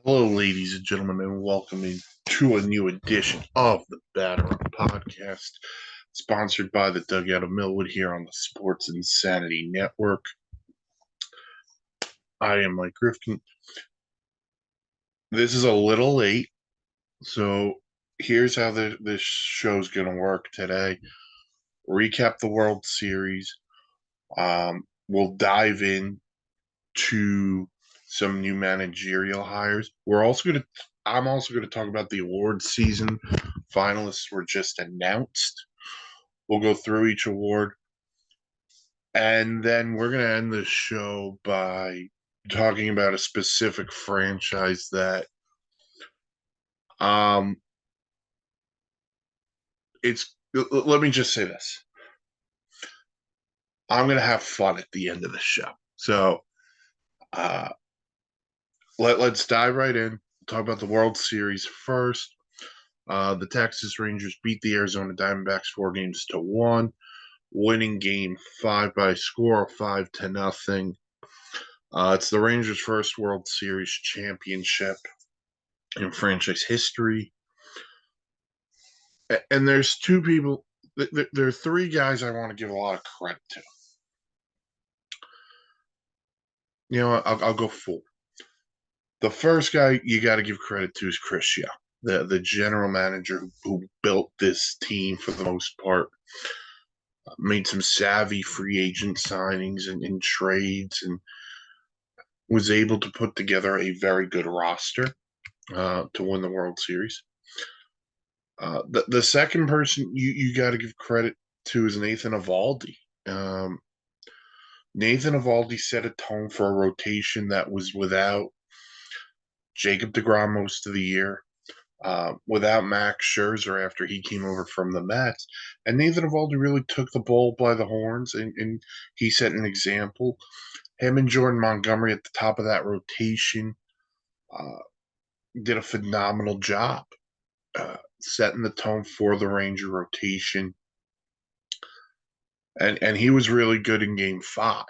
Hello, ladies and gentlemen, and welcome to a new edition of the Batter Up Podcast, sponsored by the Dugout of Millwood here on the Sports Insanity Network. I am Mike Rifkin. This is a little late, so here's how this show's going to work today. Recap the World Series. We'll dive in to some new managerial hires. I'm also going to talk about the awards season. Finalists were just announced. We'll go through each award, and then we're going to end the show by talking about a specific franchise that um it's let me just say this. I'm going to have fun at the end of the show. So, uh let's dive right in. Talk about the World Series first. The Texas Rangers beat the Arizona Diamondbacks 4-1, winning Game 5 by a score of 5-0. It's the Rangers' first World Series championship in franchise history. And there's two people, there are three guys I want to give a lot of credit to. You know what? I'll go four. The first guy you got to give credit to is Chris Young, the general manager who built this team for the most part. Made some savvy free agent signings and trades, and was able to put together a very good roster to win the World Series. The second person you got to give credit to is Nathan Eovaldi. Um, Nathan Eovaldi set a tone for a rotation that was without Jacob DeGrom most of the year, without Max Scherzer after he came over from the Mets. And Nathan Eovaldi really took the bull by the horns, and he set an example. Him and Jordan Montgomery at the top of that rotation uh, did a phenomenal job setting the tone for the Ranger rotation. And he was really good in Game 5.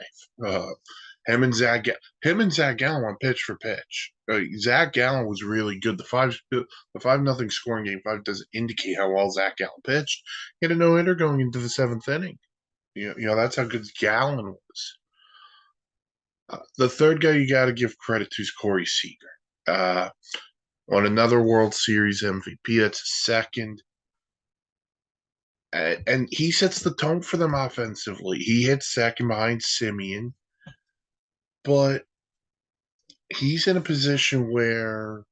Uh, him and Zach Gallen went pitch for pitch. Zach Gallen was really good. The 5-0 score in Game 5 doesn't indicate how well Zach Gallen pitched. He had a no hitter going into the seventh inning. That's how good Gallen was. The third guy you got to give credit to is Corey Seager. On another World Series MVP, that's his second. And he sets the tone for them offensively. He hits second behind Simeon, but he's in a position where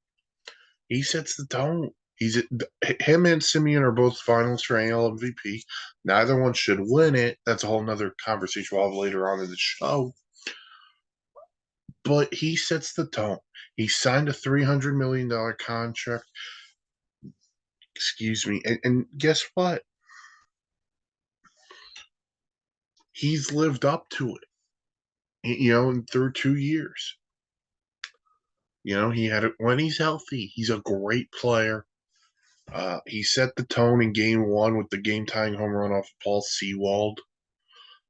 he sets the tone. Him and Simeon are both finalists for AL MVP. Neither one should win it. That's a whole nother conversation we'll have later on in the show. But he sets the tone. He signed a $300 million contract. Excuse me. And guess what? He's lived up to it. Through 2 years. He had it when he's healthy. He's a great player. He set the tone in Game 1 with the game-tying home run off Paul Sewald,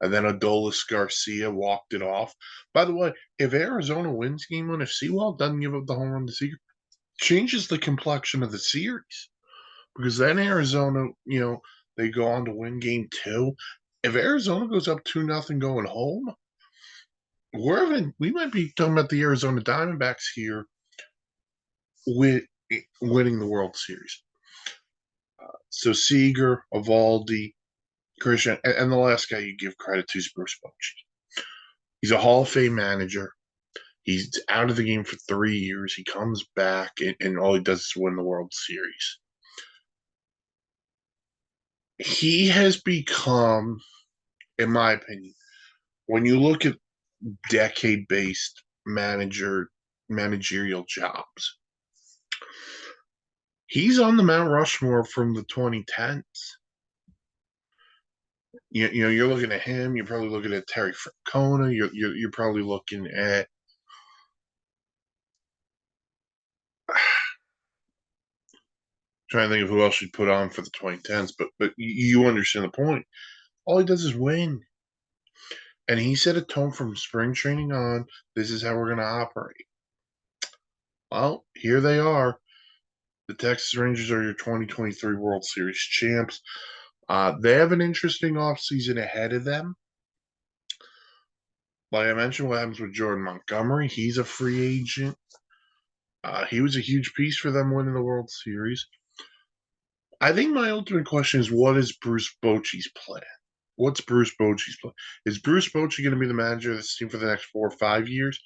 and then Adolis Garcia walked it off. By the way, if Arizona wins Game 1, if Sewald doesn't give up the home run to Seager, changes the complexion of the series, because then Arizona, they go on to win Game 2. If Arizona goes up 2-0 going home, we might be talking about the Arizona Diamondbacks here with winning the World Series. So Seager, Eovaldi, Christian, and the last guy you give credit to is Bruce Bochy. He's a Hall of Fame manager. He's out of the game for 3 years. He comes back, and all he does is win the World Series. He has become, in my opinion, when you look at decade-based managerial jobs, he's on the Mount Rushmore from the 2010s. You're looking at him. You're probably looking at Terry Francona. You're probably looking at trying to think of who else you'd put on for the 2010s. But you understand the point. All he does is win, and he set a tone from spring training on. This is how we're going to operate. Well, here they are. The Texas Rangers are your 2023 World Series champs. They have an interesting offseason ahead of them. Like I mentioned, what happens with Jordan Montgomery? He's a free agent. He was a huge piece for them winning the World Series. I think my ultimate question is, what is Bruce Bochy's plan? What's Bruce Bochy's plan? Is Bruce Bochy going to be the manager of this team for the next 4 or 5 years?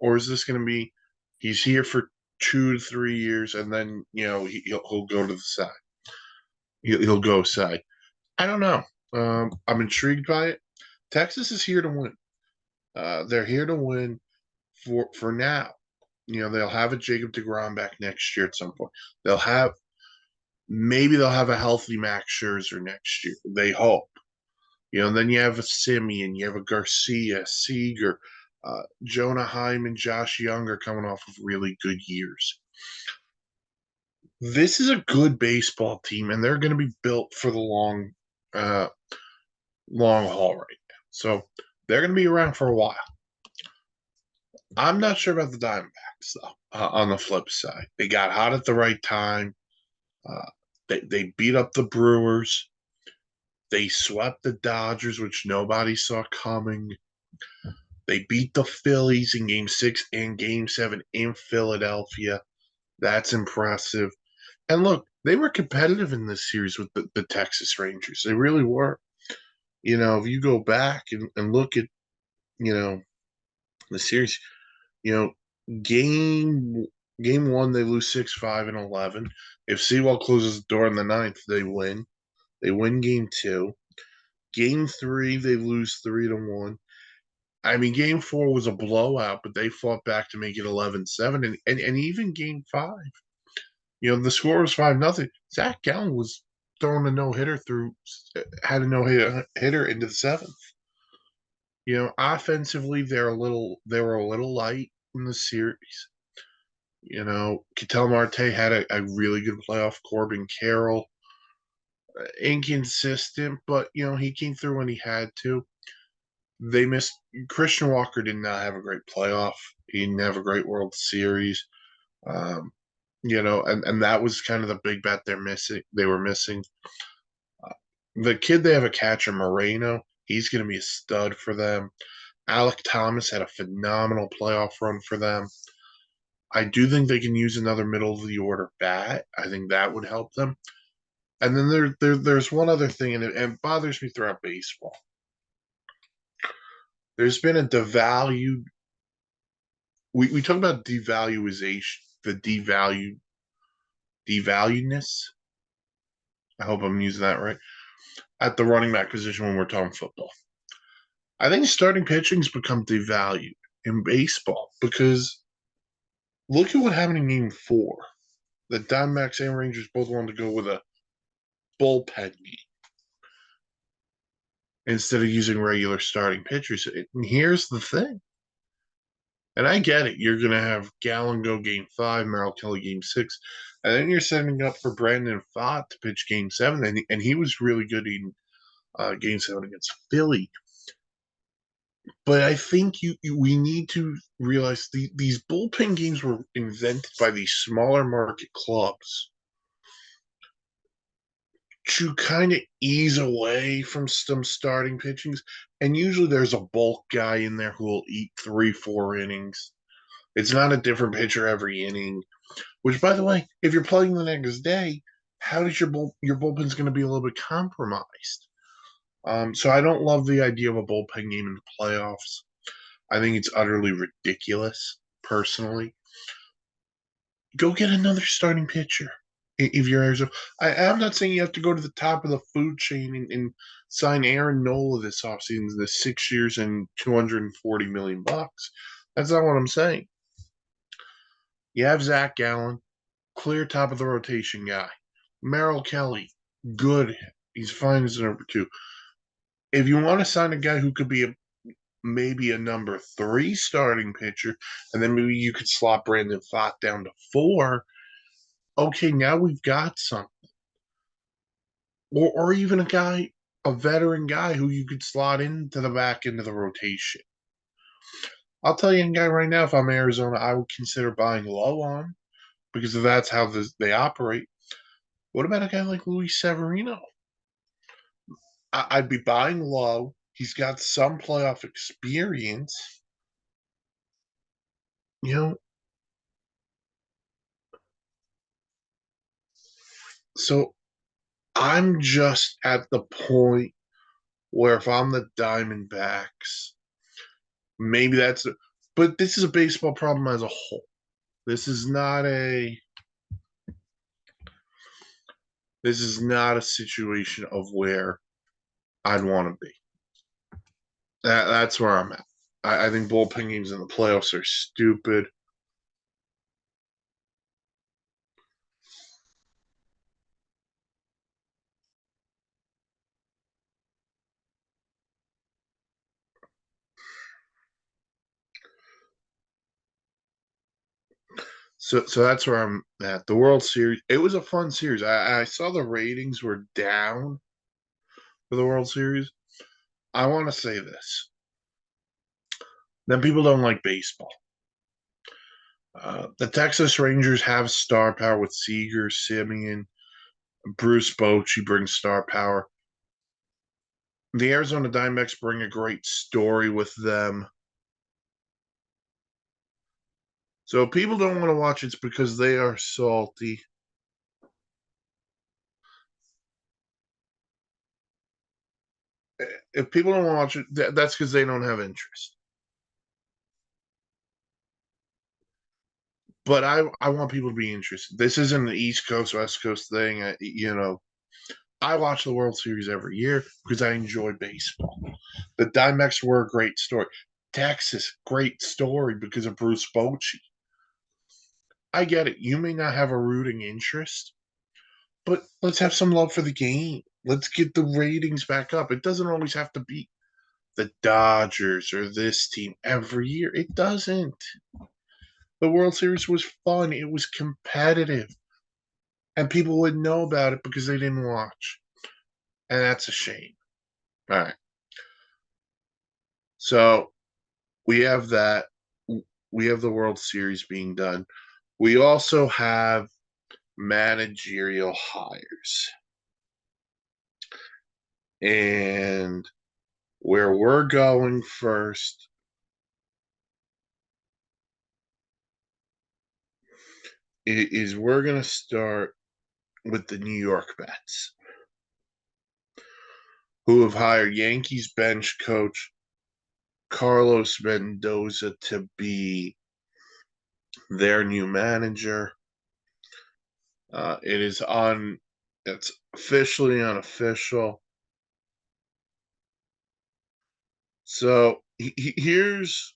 Or is this going to be he's here for 2 to 3 years and then, he'll go to the side? He'll go side. I don't know. I'm intrigued by it. Texas is here to win. They're here to win for now. They'll have a Jacob DeGrom back next year at some point. They'll have maybe they'll have a healthy Max Scherzer next year. They hope. And then you have a Simeon, you have a Garcia, Seager, Jonah Hyman, Josh Young are coming off of really good years. This is a good baseball team, and they're going to be built for the long haul right now. So they're going to be around for a while. I'm not sure about the Diamondbacks, though, on the flip side. They got hot at the right time. They beat up the Brewers. They swept the Dodgers, which nobody saw coming. They beat the Phillies in Game 6 and Game 7 in Philadelphia. That's impressive. And look, they were competitive in this series with the Texas Rangers. They really were. If you go back and look at, the series, you know, game one, they lose 6-5 and 11. If Sewell closes the door in the ninth, they win. They win game two. Game three, they lose 3-1. I mean, game four was a blowout, but they fought back to make it 11-7. And even game five, the score was 5-0. Zach Gallen was throwing a no hitter had a no hitter into the seventh. Offensively, they were a little light in the series. Ketel Marte had a really good playoff. Corbin Carroll, inconsistent, but he came through when he had to. They missed. Christian Walker did not have a great playoff. He didn't have a great World Series. And that was kind of the big bet they were missing. The kid they have a catcher, Moreno, he's going to be a stud for them. Alec Thomas had a phenomenal playoff run for them. I do think they can use another middle of the order bat. I think that would help them. And then there's one other thing, and it bothers me throughout baseball. There's been a devalued. We talk about devaluation, the devaluedness. I hope I'm using that right. At the running back position when we're talking football. I think starting pitching's become devalued in baseball because look at what happened in game 4. The Diamondbacks and Rangers both wanted to go with a bullpen game instead of using regular starting pitchers. And here's the thing. And I get it. You're going to have Gallen go game 5, Merrill Kelly game 6. And then you're setting up for Brandon Pfaadt to pitch game 7. And he was really good in game 7 against Philly. But I think we need to realize these bullpen games were invented by these smaller market clubs to kind of ease away from some starting pitchings. And usually there's a bulk guy in there who will eat 3-4 innings. It's not a different pitcher every inning. Which, by the way, if you're playing the next day, how does your bullpen's going to be a little bit compromised? So I don't love the idea of a bullpen game in the playoffs. I think it's utterly ridiculous, personally. Go get another starting pitcher if you're Arizona. I'm not saying you have to go to the top of the food chain and sign Aaron Nola this offseason, the 6 years and $240 million. That's not what I'm saying. You have Zach Gallen, clear top of the rotation guy. Merrill Kelly, good. He's fine as a number 2. If you want to sign a guy who could be maybe a number 3 starting pitcher, and then maybe you could slot Brandon Pfaadt down to 4. Okay, now we've got something. Or even a veteran guy who you could slot into the back end of the rotation. I'll tell you a guy right now, if I'm Arizona, I would consider buying low on. because that's how they operate. What about a guy like Luis Severino? I'd be buying low. He's got some playoff experience. You know, so I'm just at the point where if I'm the Diamondbacks, maybe that's. But this is a baseball problem as a whole. This is not a. This is not a situation of where I'd want to be. That's where I'm at. I think bullpen games in the playoffs are stupid. So that's where I'm at. The World Series. It was a fun series. I saw the ratings were down for the World Series. I want to say this. Then people don't like baseball. The Texas Rangers have star power with Seager, Simeon, Bruce Bochy brings star power. The Arizona Diamondbacks bring a great story with them. So if people don't want to watch it, it's because they are salty. If people don't want to watch it, that's because they don't have interest. But I want people to be interested. This isn't an East Coast West Coast thing. I watch the World Series every year because I enjoy baseball. The Diamondbacks were a great story. Texas, great story because of Bruce Bochy. I get it. You may not have a rooting interest, but let's have some love for the game. Let's get the ratings back up. It doesn't always have to be the Dodgers or this team every year. It doesn't. The World Series was fun. It was competitive. And people would know about it because they didn't watch. And that's a shame. All right. So we have that. We have the World Series being done. We also have managerial hires. And where we're going first is we're going to start with the New York Mets, who have hired Yankees bench coach Carlos Mendoza to be their new manager. It is on. It's officially unofficial. So here's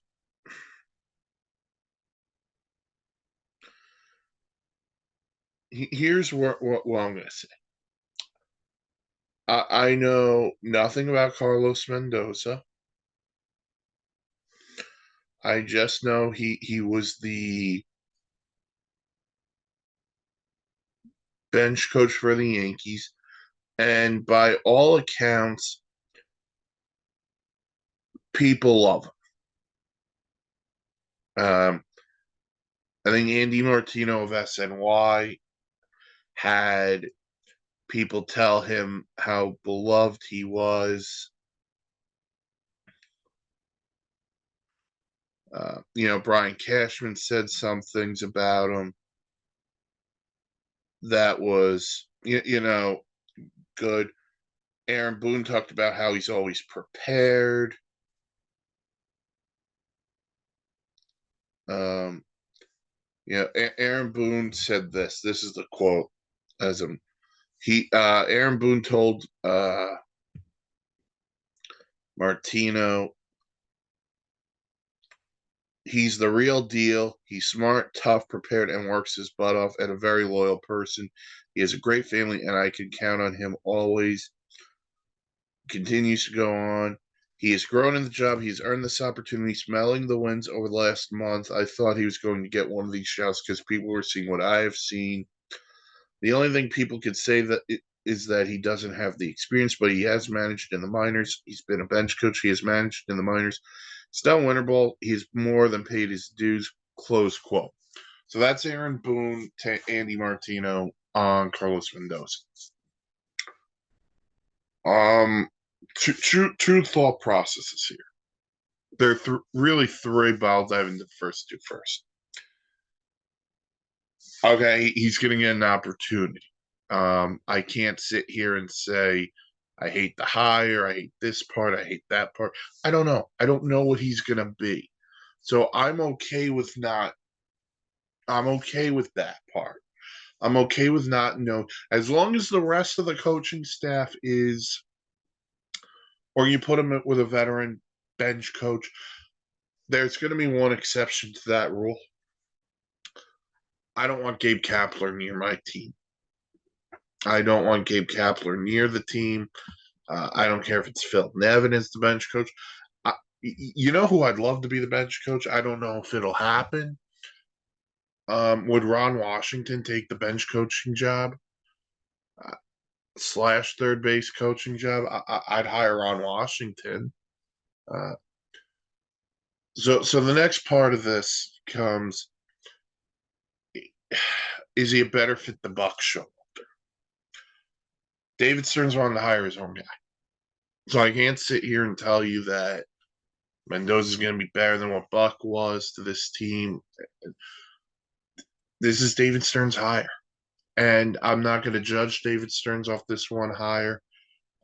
what I'm going to say. I know nothing about Carlos Mendoza. I just know he was the bench coach for the Yankees, and by all accounts, people love him. I think Andy Martino of SNY had people tell him how beloved he was. Brian Cashman said some things about him that was, good. Aaron Boone talked about how he's always prepared. Um, Aaron Boone said this. This is the quote as him. Aaron Boone told Martino, he's the real deal. He's smart, tough, prepared, and works his butt off, and a very loyal person. He has a great family, and I can count on him always. Continues to go on. He has grown in the job. He's earned this opportunity, smelling the wins over the last month. I thought he was going to get one of these shots because people were seeing what I have seen. The only thing people could say is that he doesn't have the experience, but he has managed in the minors. He's been a bench coach. He has managed in the minors. He's done winter ball. He's more than paid his dues. Close quote. So that's Aaron Boone, Andy Martino on Carlos Mendoza. Um, true thought processes here. There are really three, but I'll dive into the first two first. Okay, he's going to get an opportunity. I can't sit here and say I hate the hire, I hate this part, I hate that part. I don't know. I don't know what he's going to be. So I'm okay with not. I'm okay with that part. I'm okay with not know as long as the rest of the coaching staff is, or you put him with a veteran bench coach. There's going to be one exception to that rule. I don't want Gabe Kapler near my team. I don't want Gabe Kapler near the team. I don't care if it's Phil Nevin as the bench coach. You know who I'd love to be the bench coach? I don't know if it'll happen. Would Ron Washington take the bench coaching job / third base coaching job? I'd hire Ron Washington. Uh, so the next part of this comes: is he a better fit the Buck show? David Stearns wanted to hire his own guy, so I can't sit here and tell you that Mendoza is going to be better than what Buck was to this team. This is David Stearns' hire, and I'm not going to judge David Stearns off this one hire.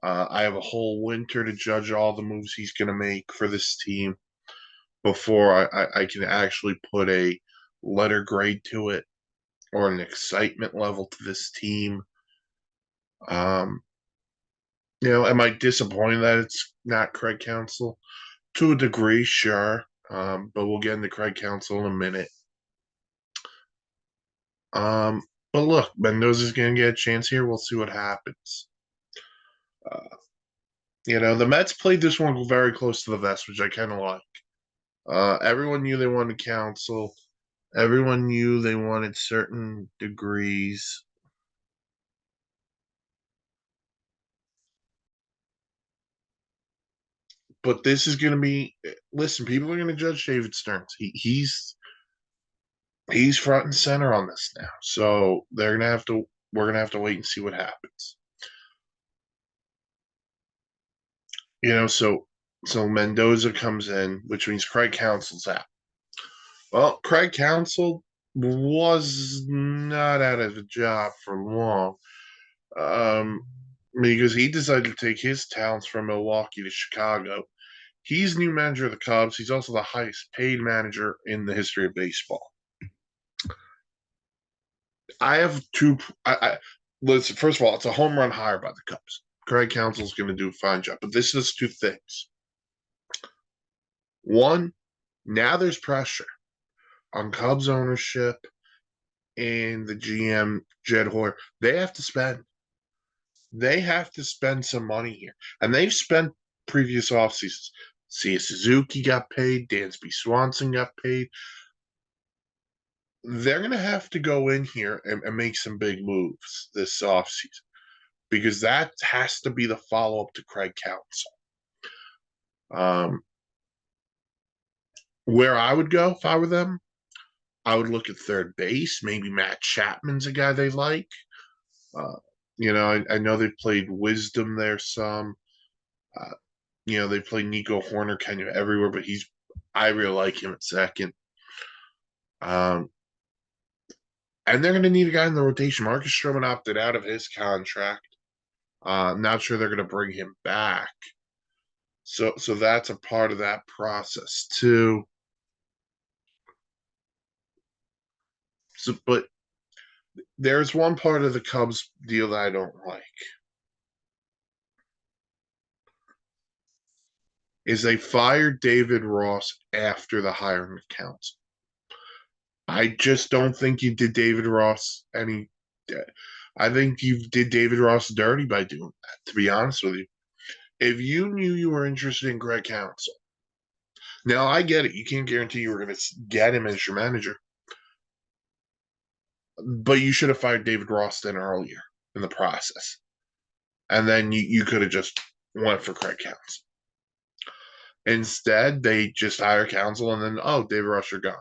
I have a whole winter to judge all the moves he's going to make for this team before I can actually put a letter grade to it or an excitement level to this team. Am I disappointed that it's not Craig Counsell? To a degree, sure. But we'll get into Craig Counsell in a minute. But look, Mendoza's going to get a chance here. We'll see what happens. The Mets played this one very close to the vest, which I kind of like. Everyone knew they wanted Counsell. Everyone knew they wanted certain degrees. But this is going to be. Listen, people are going to judge David Stearns. He's front and center on this now. So they're gonna have to. We're gonna have to wait and see what happens. So Mendoza comes in, which means Craig Counsell's out. Well, Craig Counsell was not out of a job for long, um, because he decided to take his talents from Milwaukee to Chicago. He's new manager of the Cubs. He's also the highest paid manager in the history of baseball. I have two. Listen. First of all, it's a home run hire by the Cubs. Craig Counsell's going to do a fine job, but this is two things. One, now there's pressure on Cubs ownership and the GM Jed Hoyer. They have to spend. They have to spend some money here, and they've spent previous off seasons. Sia Suzuki got paid. Dansby Swanson got paid. They're going to have to go in here and make some big moves this offseason because that has to be the follow-up to Craig Counsell. Where I would go if I were them, I would look at third base. Maybe Matt Chapman's a guy they like. I know they played Wisdom there some. They play Nico Horner kind of everywhere, but I really like him at second. And they're going to need a guy in the rotation. Marcus Stroman opted out of his contract. Not sure they're going to bring him back. So that's a part of that process too. But there's one part of the Cubs deal that I don't like. Is they fired David Ross after the hiring of Counsell. I just don't think you did David Ross any. I think you did David Ross dirty by doing that, to be honest with you. If you knew you were interested in Greg Counsell, now I get it. You can't guarantee you were going to get him as your manager. But you should have fired David Ross then earlier in the process. And then you could have just went for Craig Counsell. Instead, they just hire Counsell and then, David Ross, you're gone.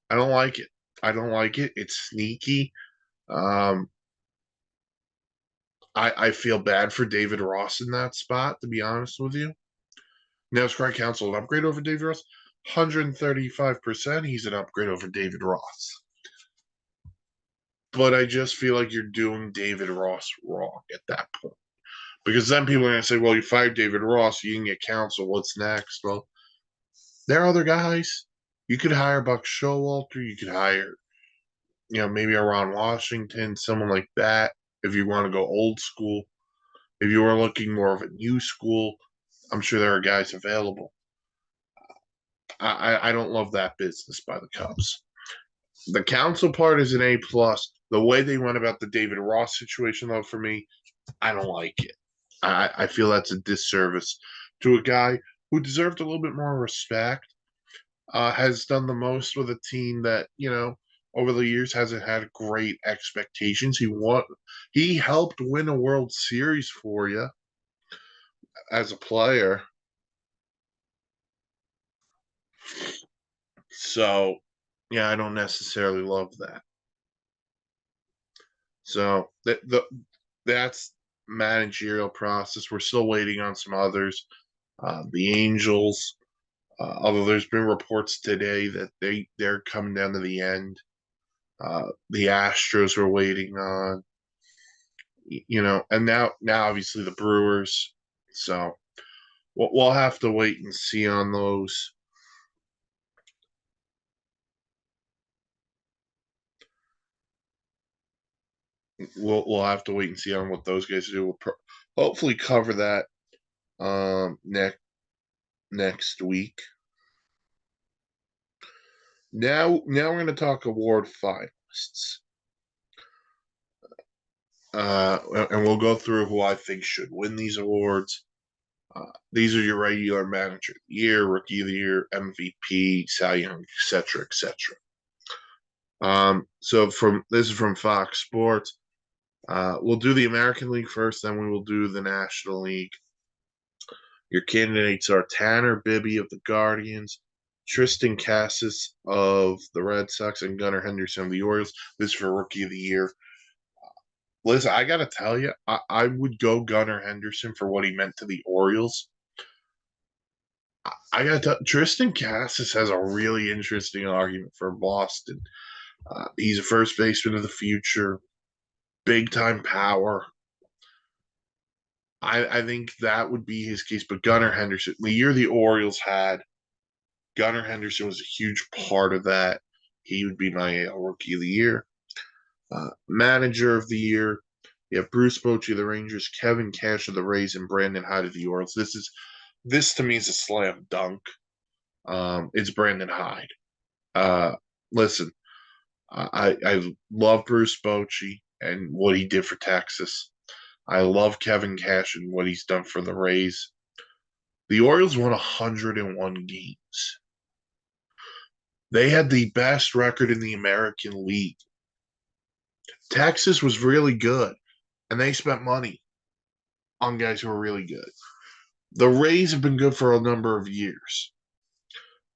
I don't like it. I don't like it. It's sneaky. Um, I feel bad for David Ross in that spot, to be honest with you. Now, is Craig Counsell an upgrade over David Ross? 135%. He's an upgrade over David Ross. But I just feel like you're doing David Ross wrong at that point. Because then people are going to say, well, you fired David Ross, you can get Counsell. What's next? Well, there are other guys. You could hire Buck Showalter. You could hire, maybe a Ron Washington, someone like that. If you want to go old school, if you are looking more of a new school, I'm sure there are guys available. I don't love that business by the Cubs. The Counsell part is an A plus. The way they went about the David Ross situation, though, for me, I don't like it. I feel that's a disservice to a guy who deserved a little bit more respect. Has done the most with a team that over the years hasn't had great expectations. He helped win a World Series for you as a player. So, yeah, I don't necessarily love that. So that's managerial process. We're still waiting on some others. The Angels, although there's been reports today that they're coming down to the end. The Astros we're waiting on, and now obviously the Brewers. So we'll have to wait and see on those. We'll have to wait and see on what those guys do. We'll hopefully cover that next week. Now we're going to talk award finalists. And we'll go through who I think should win these awards. These are your regular manager of the year, rookie of the year, MVP, Cy Young, etc., etc. So this is from Fox Sports. We'll do the American League first, then we will do the National League. Your candidates are Tanner Bibby of the Guardians, Tristan Cassis of the Red Sox, and Gunnar Henderson of the Orioles. This is for Rookie of the Year. Listen, I got to tell you, I would go Gunnar Henderson for what he meant to the Orioles. I got to tell Tristan Cassis has a really interesting argument for Boston. He's a first baseman of the future, big time power. I think that would be his case. But Gunnar Henderson, the year the Orioles had, Gunnar Henderson was a huge part of that. He would be my Rookie of the Year. Manager of the Year, you have Bruce Bochy of the Rangers, Kevin Cash of the Rays, and Brandon Hyde of the Orioles. This to me is a slam dunk. It's Brandon Hyde. Listen, I love Bruce Bochy and what he did for Texas. I love Kevin Cash and what he's done for the Rays. The Orioles won 101 games. They had the best record in the American League. Texas was really good, and they spent money on guys who were really good. The Rays have been good for a number of years.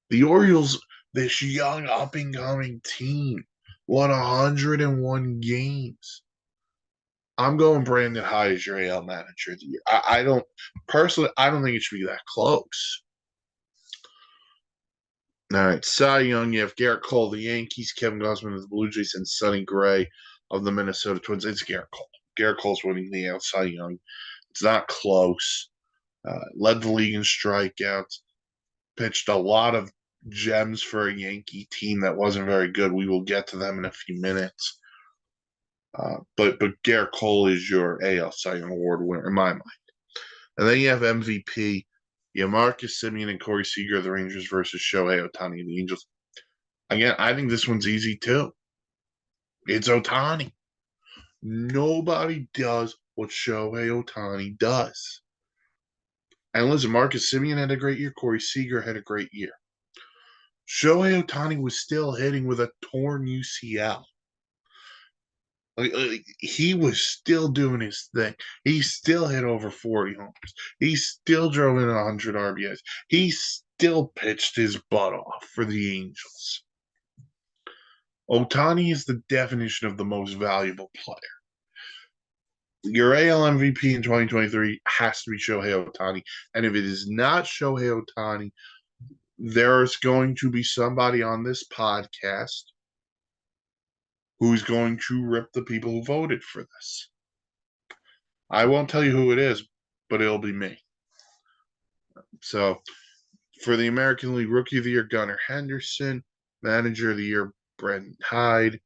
The Orioles, this young up-and-coming team, won 101 games. I'm going Brandon Hyde as your AL manager of the year. I don't personally. I don't think it should be that close. All right, Cy Young. You have Garrett Cole of the Yankees, Kevin Gausman of the Blue Jays, and Sonny Gray of the Minnesota Twins. It's Garrett Cole. Garrett Cole's winning the AL Cy Young. It's not close. Led the league in strikeouts. Pitched a lot of gems for a Yankee team that wasn't very good. We will get to them in a few minutes. But Garrett Cole is your AL Cy Young Award winner in my mind. And then you have MVP. You have Marcus Semien and Corey Seager of the Rangers versus Shohei Ohtani of the Angels. Again, I think this one's easy too. It's Ohtani. Nobody does what Shohei Ohtani does. And listen, Marcus Semien had a great year. Corey Seager had a great year. Shohei Ohtani was still hitting with a torn UCL. He was still doing his thing. He still hit over 40 homers. He still drove in 100 RBIs. He still pitched his butt off for the Angels. Otani is the definition of the most valuable player. Your AL MVP in 2023 has to be Shohei Otani. And if it is not Shohei Otani, there's going to be somebody on this podcast who's going to rip the people who voted for this. I won't tell you who it is, but it'll be me. So, for the American League Rookie of the Year, Gunnar Henderson. Manager of the Year, Brent Hyde.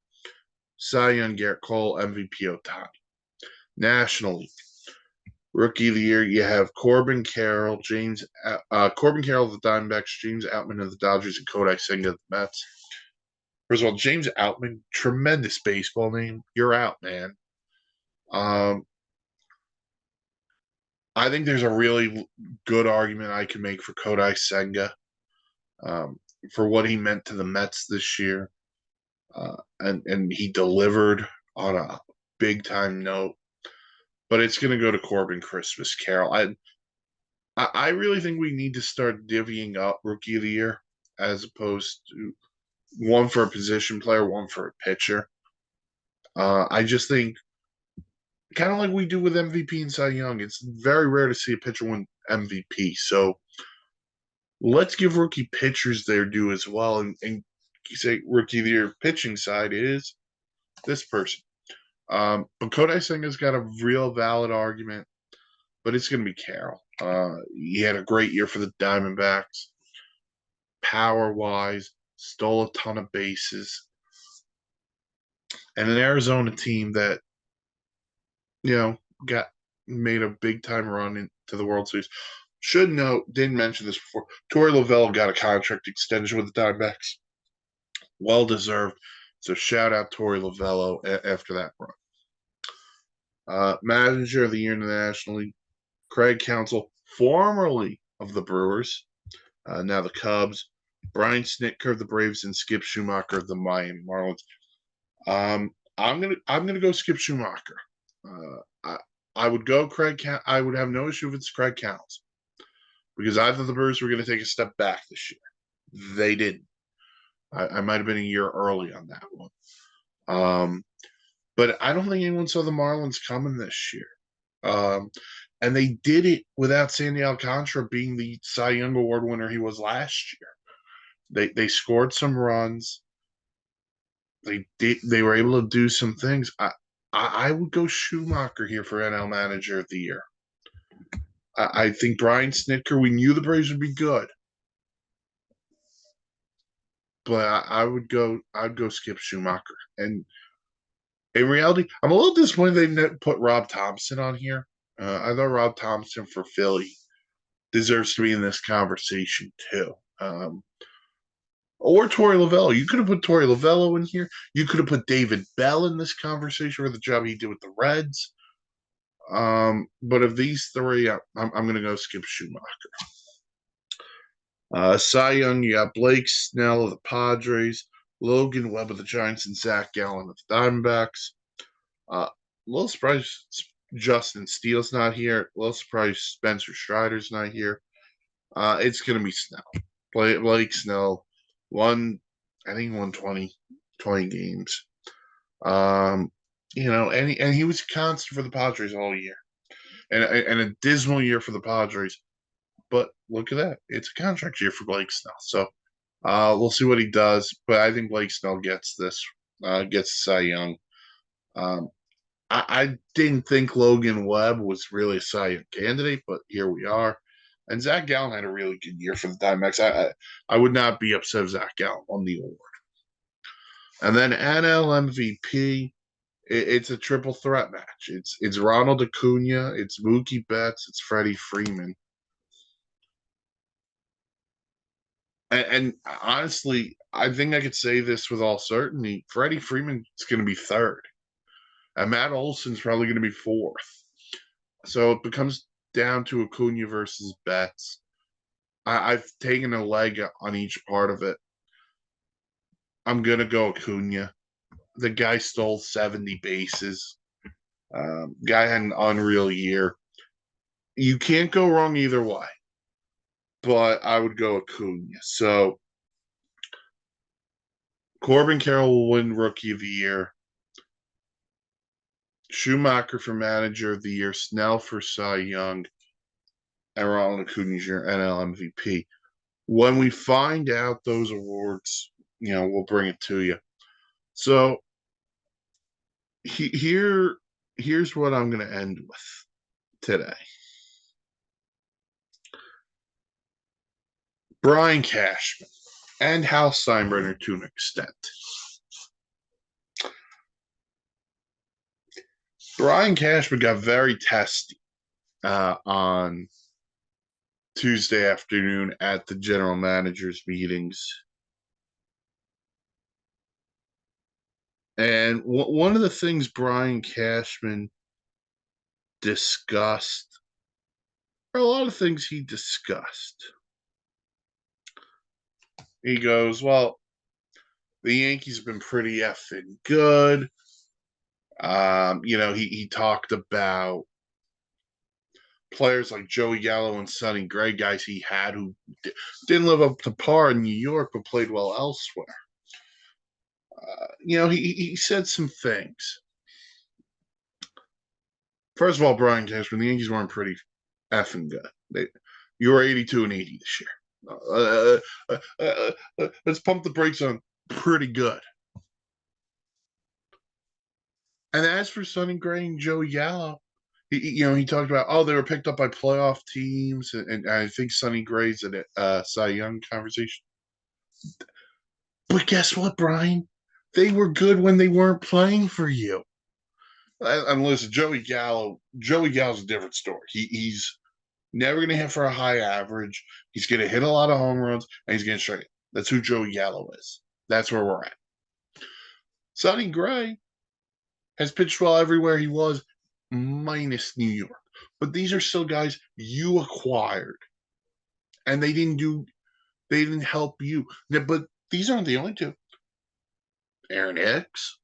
Cy Young, Garrett Cole. MVP, Otani. National League Rookie of the Year, you have Corbin Carroll, Corbin Carroll of the Diamondbacks, James Outman of the Dodgers, and Kodai Senga of the Mets. First of all, James Outman, tremendous baseball name. You're out, man. I think there's a really good argument I can make for Kodai Senga for what he meant to the Mets this year. And he delivered on a big-time note. But it's going to go to Corbin Christmas Carroll. I really think we need to start divvying up Rookie of the Year as opposed to one for a position player, one for a pitcher. I just think, kind of like we do with MVP and Cy Young, it's very rare to see a pitcher win MVP. So let's give rookie pitchers their due as well. And say Rookie of the Year pitching side is this person. But Kodai Senga's got a real valid argument, but it's going to be Carroll. He had a great year for the Diamondbacks. Power-wise, stole a ton of bases. And an Arizona team that, made a big-time run into the World Series. Should note, didn't mention this before, Torey Lovullo got a contract extension with the Diamondbacks. Well-deserved. So shout out Torey Lovullo after that run. Manager of the Year in the National League, Craig Counsell, formerly of the Brewers, now the Cubs, Brian Snitker of the Braves, and Skip Schumacher of the Miami Marlins. I'm gonna go Skip Schumacher. I would go Craig. I would have no issue if it's Craig Counsell because I thought the Brewers were going to take a step back this year. They didn't. I might have been a year early on that one. But I don't think anyone saw the Marlins coming this year. And they did it without Sandy Alcantara being the Cy Young Award winner he was last year. They scored some runs. They were able to do some things. I would go Schumacher here for NL Manager of the Year. I think Brian Snitker, we knew the Braves would be good. But I'd go Skip Schumacher. And in reality, I'm a little disappointed they didn't put Rob Thompson on here. I thought Rob Thompson for Philly deserves to be in this conversation too. Or Torey Lovullo. You could have put Torey Lovullo in here. You could have put David Bell in this conversation for the job he did with the Reds. But of these three, I'm going to go Skip Schumacher. Cy Young, you got Blake Snell of the Padres, Logan Webb of the Giants, and Zach Gallen of the Diamondbacks. A little surprised Justin Steele's not here. A little surprised Spencer Strider's not here. It's going to be Snell. Blake Snell won 20 games. And he was constant for the Padres all year. And a dismal year for the Padres. But look at that. It's a contract year for Blake Snell. So we'll see what he does. But I think Blake Snell gets this, gets Cy Young. I didn't think Logan Webb was really a Cy Young candidate, but here we are. And Zach Gallen had a really good year for the Diamondbacks. I would not be upset if Zach Gallen won the award. And then NL MVP, it's a triple threat match. It's Ronald Acuna, it's Mookie Betts, it's Freddie Freeman. And honestly, I think I could say this with all certainty. Freddie Freeman is going to be third. And Matt Olson's probably going to be fourth. So it becomes down to Acuna versus Betts. I've taken a leg on each part of it. I'm going to go Acuna. The guy stole 70 bases. Guy had an unreal year. You can't go wrong either way. But I would go Acuna. So Corbin Carroll will win Rookie of the Year. Schumacher for Manager of the Year. Snell for Cy Young. And Ronald Acuna Jr. NL MVP. When we find out those awards, we'll bring it to you. So here's what I'm going to end with today. Brian Cashman and Hal Steinbrenner to an extent. Brian Cashman got very testy on Tuesday afternoon at the general managers meetings. And one of the things Brian Cashman discussed, or a lot of things he discussed, he goes, well, the Yankees have been pretty effing good. He talked about players like Joey Gallo and Sonny Gray, guys he had who didn't live up to par in New York but played well elsewhere. He said some things. First of all, Brian Cashman, the Yankees weren't pretty effing good. You were 82 and 80 this year. Let's pump the brakes on pretty good. And as for Sonny Gray and Joey Gallo, he talked about, they were picked up by playoff teams, and I think Sonny Gray's in a Cy Young conversation. But guess what, Brian? They were good when they weren't playing for you. And listen, Joey Gallo's a different story. He's never going to hit for a high average. He's going to hit a lot of home runs, and he's going to strike. That's who Joey Gallo is. That's where we're at. Sonny Gray has pitched well everywhere he was, minus New York. But these are still guys you acquired, and they didn't help you. But these aren't the only two. Aaron Hicks.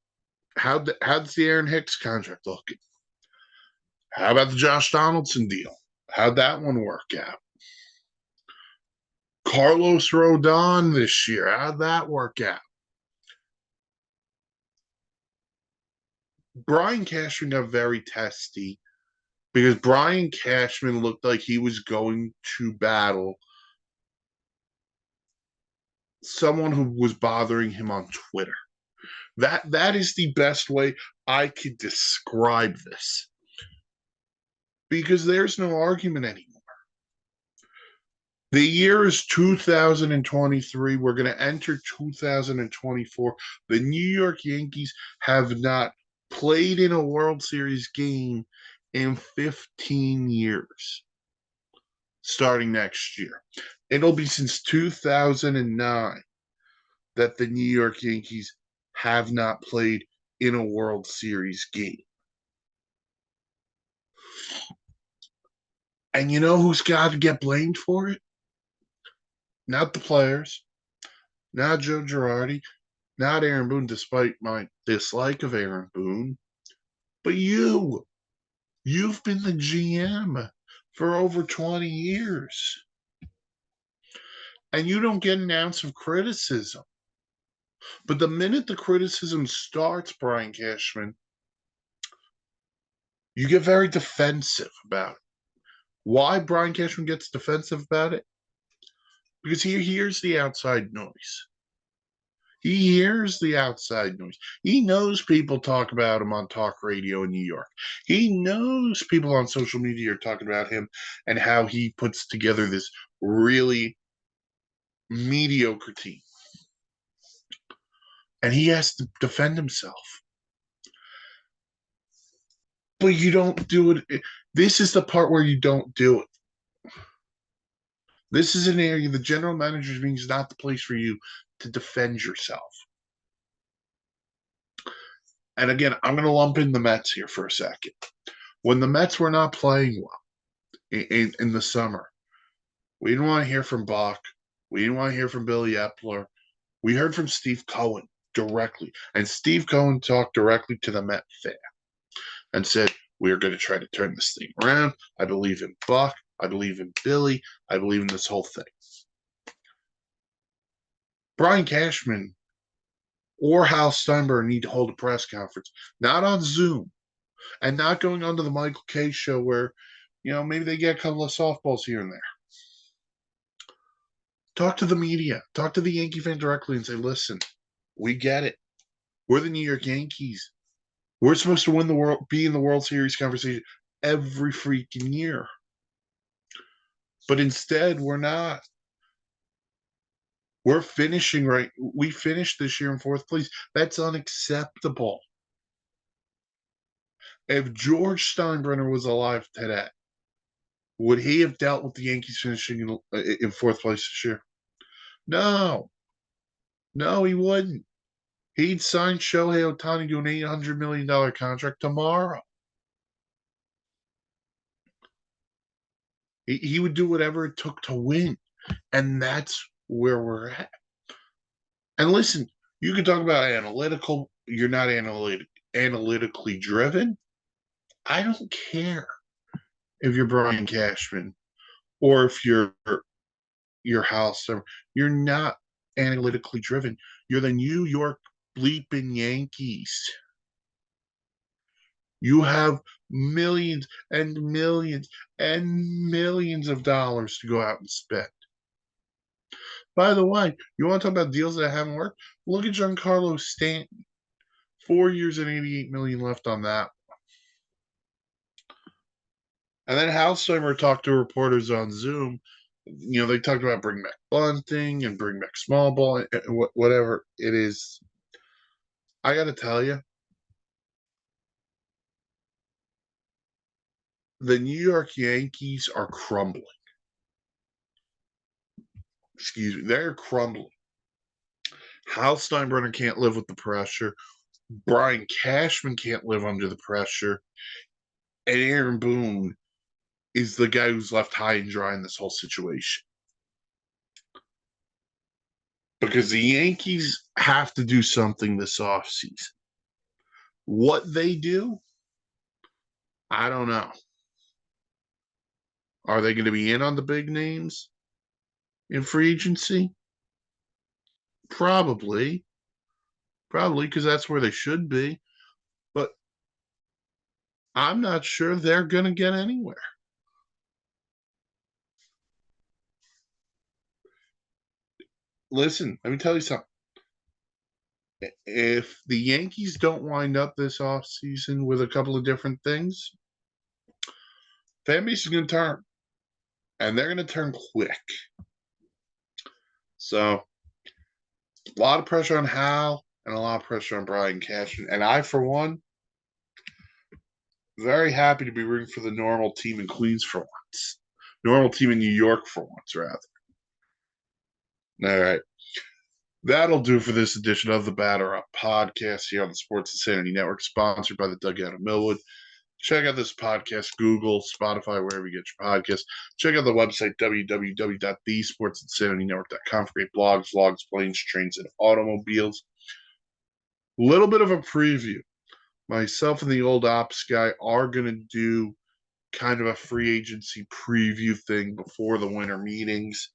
How's the Aaron Hicks contract looking? How about the Josh Donaldson deal? How'd that one work out? Carlos Rodon this year. How'd that work out? Brian Cashman got very testy because Brian Cashman looked like he was going to battle someone who was bothering him on Twitter. That is the best way I could describe this. Because there's no argument anymore. The year is 2023. We're going to enter 2024. The New York Yankees have not played in a World Series game in 15 years, starting next year. It'll be since 2009 that the New York Yankees have not played in a World Series game. And you know who's got to get blamed for it? Not the players, not Joe Girardi, not Aaron Boone, despite my dislike of Aaron Boone, but you. You've been the GM for over 20 years. And you don't get an ounce of criticism. But the minute the criticism starts, Brian Cashman, you get very defensive about it. Why Brian Cashman gets defensive about it? Because he hears the outside noise. He hears the outside noise. He knows people talk about him on talk radio in New York. He knows people on social media are talking about him and how he puts together this really mediocre team. And he has to defend himself. But you don't do it. This is the part where you don't do it. This is an area the general manager's meeting is not the place for you to defend yourself. And again, I'm going to lump in the Mets here for a second. When the Mets were not playing well in the summer, we didn't want to hear from Bach. We didn't want to hear from Billy Epler. We heard from Steve Cohen directly. And Steve Cohen talked directly to the Met fan and said, we're going to try to turn this thing around. I believe in Buck. I believe in Billy. I believe in this whole thing. Brian Cashman or Hal Steinberg need to hold a press conference, not on Zoom and not going on to the Michael K show where, maybe they get a couple of softballs here and there. Talk to the media, talk to the Yankee fan directly and say, listen, we get it. We're the New York Yankees. We're supposed to win the world, be in the World Series conversation every freaking year. But instead, we're not. We're finishing right. We finished this year in fourth place. That's unacceptable. If George Steinbrenner was alive today, would he have dealt with the Yankees finishing in fourth place this year? No. No, he wouldn't. He'd sign Shohei Ohtani to an $800 million contract tomorrow. He would do whatever it took to win. And that's where we're at. And listen, you can talk about analytical. You're not analytically driven. I don't care if you're Brian Cashman or if your house. You're not analytically driven. You're the New York bleeping Yankees. You have millions and millions and millions of dollars to go out and spend. By the way, you want to talk about deals that haven't worked? Look at Giancarlo Stanton. 4 years and $88 million left on that. And then Halsteimer talked to reporters on Zoom. They talked about bring back bunting and bring back small ball and whatever it is. I got to tell you, the New York Yankees are crumbling. Excuse me, they're crumbling. Hal Steinbrenner can't live with the pressure. Brian Cashman can't live under the pressure. And Aaron Boone is the guy who's left high and dry in this whole situation. Because the Yankees have to do something this offseason. What they do, I don't know. Are they going to be in on the big names in free agency? Probably. Probably because that's where they should be. But I'm not sure they're going to get anywhere. Listen, let me tell you something. If the Yankees don't wind up this offseason with a couple of different things, fan base is going to turn. And they're going to turn quick. So, a lot of pressure on Hal and a lot of pressure on Brian Cashman. And I, for one, very happy to be rooting for the normal team in Queens for once. Normal team in New York for once, rather. All right. That'll do for this edition of the Batter Up podcast here on the Sports Insanity Network, sponsored by the Dugout of Millwood. Check out this podcast, Google, Spotify, wherever you get your podcasts. Check out the website, www.thesportsinsanitynetwork.com for great blogs, vlogs, planes, trains, and automobiles. Little bit of a preview. Myself and the old ops guy are going to do kind of a free agency preview thing before the winter meetings.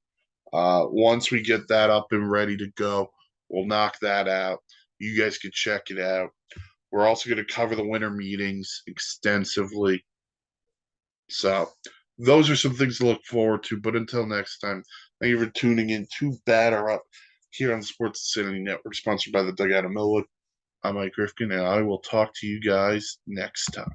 Once we get that up and ready to go, we'll knock that out. You guys can check it out. We're also going to cover the winter meetings extensively. So those are some things to look forward to. But until next time, thank you for tuning in to Batter Up here on the Sports Insanity Network, sponsored by the Dugout of Millwood. I'm Mike Rifkin, and I will talk to you guys next time.